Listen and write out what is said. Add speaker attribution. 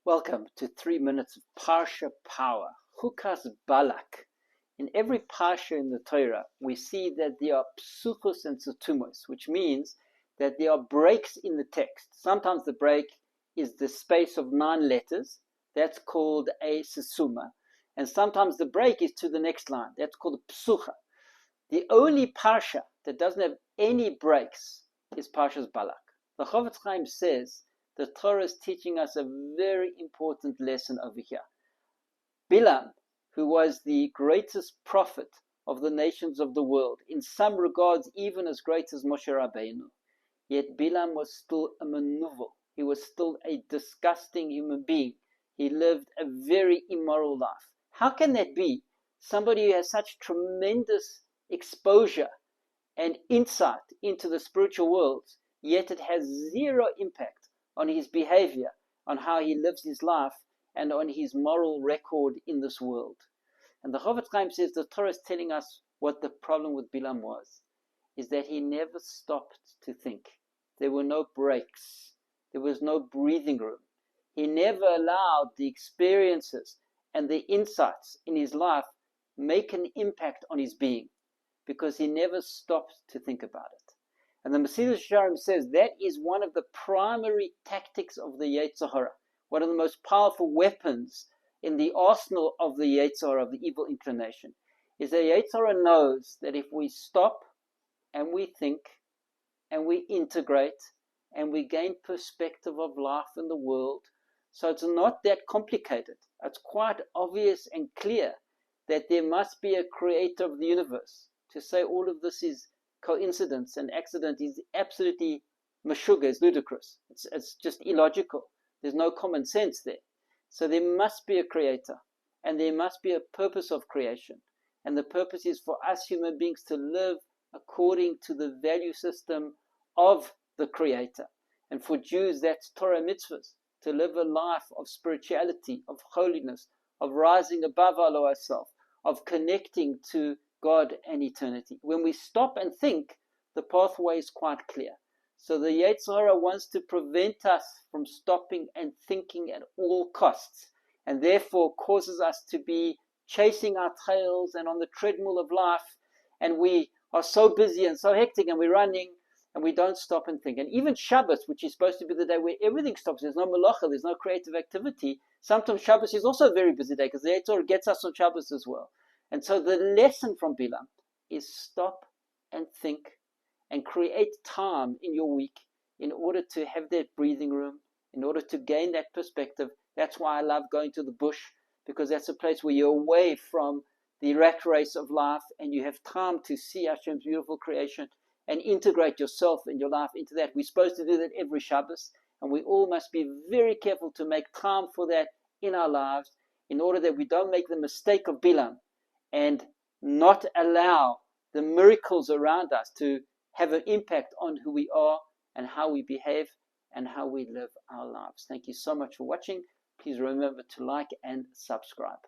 Speaker 1: Welcome to 3 minutes of Parsha Power, Chukas Balak. In every Parsha in the Torah, we see that there are psuchos and sutumos, which means that there are breaks in the text. Sometimes the break is the space of 9 letters, that's called a sesuma. And sometimes the break is to the next line, that's called a psucha. The only Parsha that doesn't have any breaks is Parsha's Balak. The Chofetz Chaim says the Torah is teaching us a very important lesson over here. Bilam, who was the greatest prophet of the nations of the world, in some regards even as great as Moshe Rabbeinu, yet Bilam was still a manuvel. He was still a disgusting human being. He lived a very immoral life. How can that be? Somebody who has such tremendous exposure and insight into the spiritual world, yet it has zero impact on his behavior, on how he lives his life, and on his moral record in this world. And the Chofetz Chaim says the Torah is telling us what the problem with Bilam was, is that he never stopped to think. There were no breaks. There was no breathing room. He never allowed the experiences and the insights in his life make an impact on his being, because he never stopped to think about it. And the Mesilas Yesharim says that is one of the primary tactics of the Yetzer Hara, one of the most powerful weapons in the arsenal of the Yetzer Hara, of the evil inclination, is that Yetzer Hara knows that if we stop and we think and we integrate and we gain perspective of life in the world, so it's not that complicated. It's quite obvious and clear that there must be a creator of the universe. To say all of this is coincidence and accident is absolutely meshuggah, is ludicrous. It's just illogical. There's no common sense there. So there must be a creator, and there must be a purpose of creation. And the purpose is for us human beings to live according to the value system of the creator. And for Jews, that's Torah mitzvahs, to live a life of spirituality, of holiness, of rising above our lower self, of connecting to God and eternity. When we stop and think, the pathway is quite clear. So the Yetzer Hara wants to prevent us from stopping and thinking at all costs, and therefore causes us to be chasing our tails and on the treadmill of life, and we are so busy and so hectic, and we're running, and we don't stop and think. And even Shabbos, which is supposed to be the day where everything stops, there's no melacha, there's no creative activity, sometimes Shabbos is also a very busy day, because the Yetzer Hara gets us on Shabbos as well. And so the lesson from Bilam is stop and think and create time in your week in order to have that breathing room, in order to gain that perspective. That's why I love going to the bush, because that's a place where you're away from the rat race of life and you have time to see Hashem's beautiful creation and integrate yourself and your life into that. We're supposed to do that every Shabbos, and we all must be very careful to make time for that in our lives in order that we don't make the mistake of Bilam and not allow the miracles around us to have an impact on who we are and how we behave and how we live our lives. Thank you so much for watching. Please remember to like and subscribe.